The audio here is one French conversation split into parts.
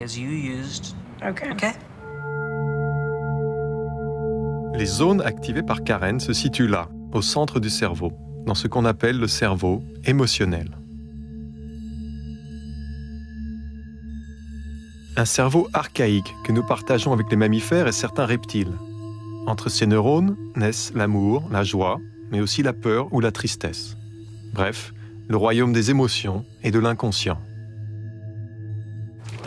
Okay. Les zones activées par Karen se situent là, au centre du cerveau, dans ce qu'on appelle le cerveau émotionnel. Un cerveau archaïque que nous partageons avec les mammifères et certains reptiles. Entre ces neurones naissent l'amour, la joie, mais aussi la peur ou la tristesse. Bref, le royaume des émotions et de l'inconscient.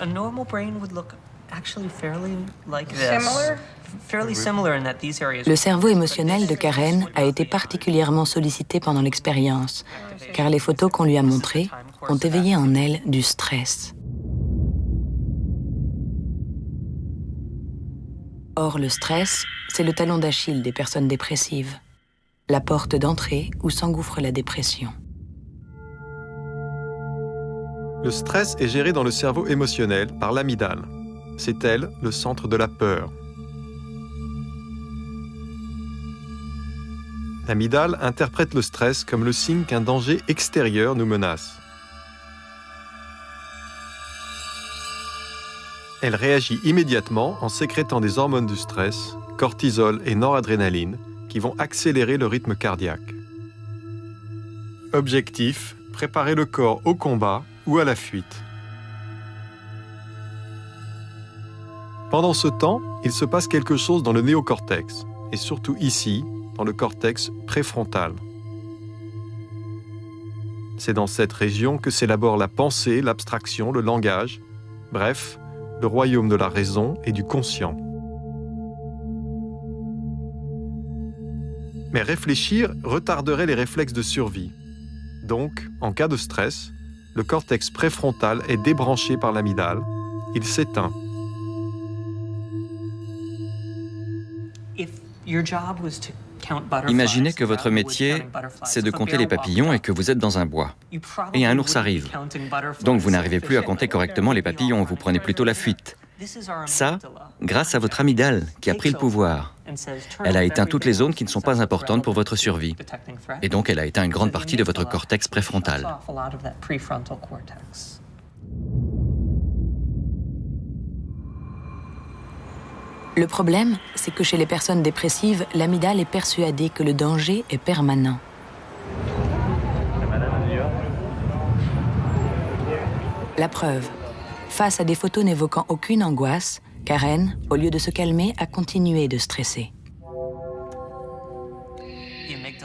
A normal brain would look actually fairly like this. Similar? Fairly similar in that these areas. Le cerveau émotionnel de Karen a été particulièrement sollicité pendant l'expérience, car les photos qu'on lui a montrées ont éveillé en elle du stress. Or, le stress, c'est le talon d'Achille des personnes dépressives, la porte d'entrée où s'engouffre la dépression. Le stress est géré dans le cerveau émotionnel par l'amygdale. C'est elle, le centre de la peur. L'amygdale interprète le stress comme le signe qu'un danger extérieur nous menace. Elle réagit immédiatement en sécrétant des hormones du stress, cortisol et noradrénaline, qui vont accélérer le rythme cardiaque. Objectif, préparer le corps au combat ou à la fuite. Pendant ce temps, il se passe quelque chose dans le néocortex, et surtout ici, dans le cortex préfrontal. C'est dans cette région que s'élabore la pensée, l'abstraction, le langage, bref, le royaume de la raison et du conscient. Mais réfléchir retarderait les réflexes de survie. Donc, en cas de stress, le cortex préfrontal est débranché par l'amygdale, il s'éteint. Imaginez que votre métier, c'est de compter les papillons et que vous êtes dans un bois. Et un ours arrive. Donc vous n'arrivez plus à compter correctement les papillons, vous prenez plutôt la fuite. Ça, grâce à votre amygdale qui a pris le pouvoir. Elle a éteint toutes les zones qui ne sont pas importantes pour votre survie. Et donc elle a éteint une grande partie de votre cortex préfrontal. Le problème, c'est que chez les personnes dépressives, l'amygdale est persuadée que le danger est permanent. La preuve, face à des photos n'évoquant aucune angoisse, Karen, au lieu de se calmer, a continué de stresser.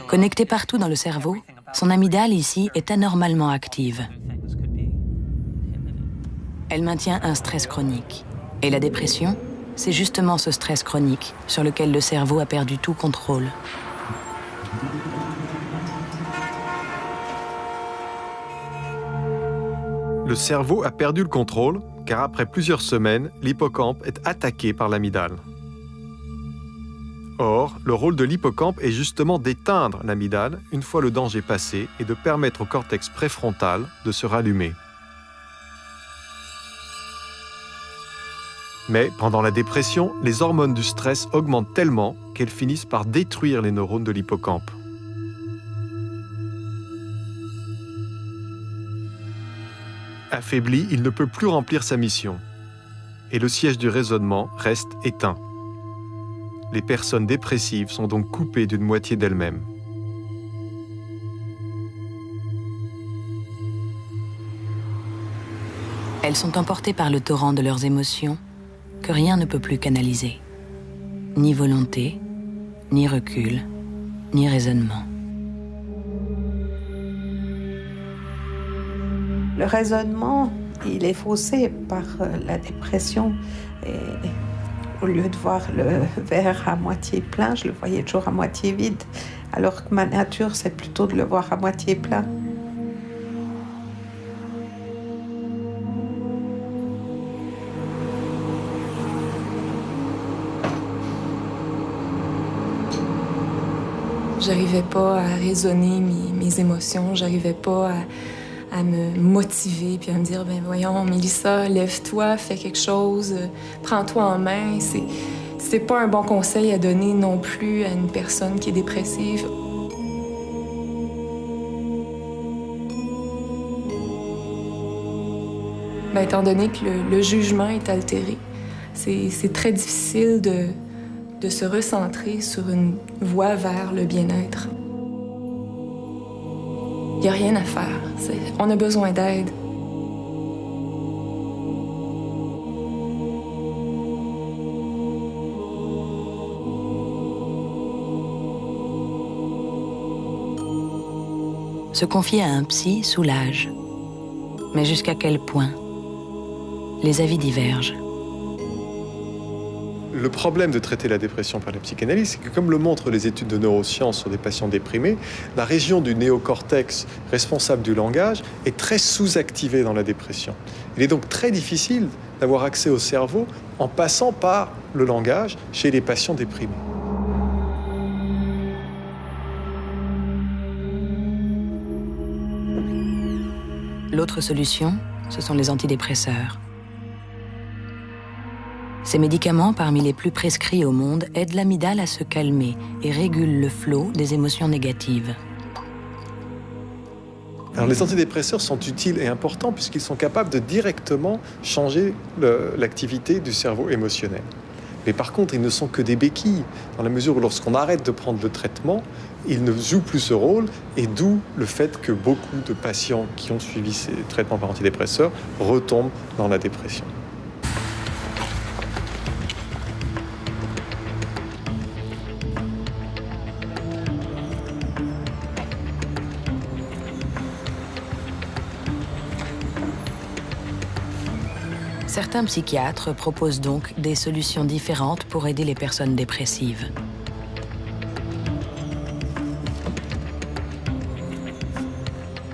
Connectée partout dans le cerveau, son amygdale ici est anormalement active. Elle maintient un stress chronique. Et la dépression, c'est justement ce stress chronique sur lequel le cerveau a perdu tout contrôle. Le cerveau a perdu le contrôle, car après plusieurs semaines, l'hippocampe est attaqué par l'amygdale. Or, le rôle de l'hippocampe est justement d'éteindre l'amygdale une fois le danger passé et de permettre au cortex préfrontal de se rallumer. Mais pendant la dépression, les hormones du stress augmentent tellement qu'elles finissent par détruire les neurones de l'hippocampe. Affaibli, il ne peut plus remplir sa mission. Et le siège du raisonnement reste éteint. Les personnes dépressives sont donc coupées d'une moitié d'elles-mêmes. Elles sont emportées par le torrent de leurs émotions que rien ne peut plus canaliser. Ni volonté, ni recul, ni raisonnement. Le raisonnement, il est faussé par la dépression. Et au lieu de voir le verre à moitié plein, je le voyais toujours à moitié vide. Alors que ma nature, c'est plutôt de le voir à moitié plein. J'arrivais pas à raisonner mes émotions, j'arrivais pas à me motiver puis à me dire, ben voyons, Mélissa, lève-toi, fais quelque chose, prends-toi en main. C'est pas un bon conseil à donner non plus à une personne qui est dépressive. étant donné que le jugement est altéré, c'est très difficile de se recentrer sur une voie vers le bien-être. Il n'y a rien à faire. On a besoin d'aide. Se confier à un psy soulage. Mais jusqu'à quel point? Les avis divergent. Le problème de traiter la dépression par la psychanalyse, c'est que comme le montrent les études de neurosciences sur des patients déprimés, la région du néocortex responsable du langage est très sous-activée dans la dépression. Il est donc très difficile d'avoir accès au cerveau en passant par le langage chez les patients déprimés. L'autre solution, ce sont les antidépresseurs. Ces médicaments, parmi les plus prescrits au monde, aident l'amygdale à se calmer et régulent le flot des émotions négatives. Alors, les antidépresseurs sont utiles et importants puisqu'ils sont capables de directement changer l'activité du cerveau émotionnel. Mais par contre, ils ne sont que des béquilles, dans la mesure où lorsqu'on arrête de prendre le traitement, ils ne jouent plus ce rôle, et d'où le fait que beaucoup de patients qui ont suivi ces traitements par antidépresseurs retombent dans la dépression. Certains psychiatres proposent donc des solutions différentes pour aider les personnes dépressives.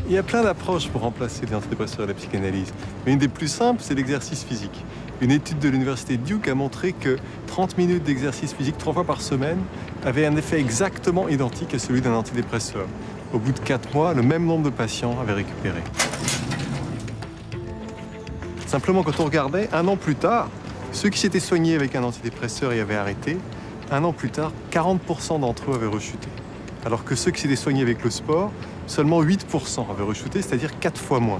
Il y a plein d'approches pour remplacer les antidépresseurs et la psychanalyse. Mais une des plus simples, c'est l'exercice physique. Une étude de l'université de Duke a montré que 30 minutes d'exercice physique 3 fois par semaine avaient un effet exactement identique à celui d'un antidépresseur. Au bout de 4 mois, le même nombre de patients avaient récupéré. Simplement, quand on regardait, 1 an plus tard, ceux qui s'étaient soignés avec un antidépresseur et avaient arrêté, 1 an plus tard, 40% d'entre eux avaient rechuté. Alors que ceux qui s'étaient soignés avec le sport, seulement 8% avaient rechuté, c'est-à-dire 4 fois moins.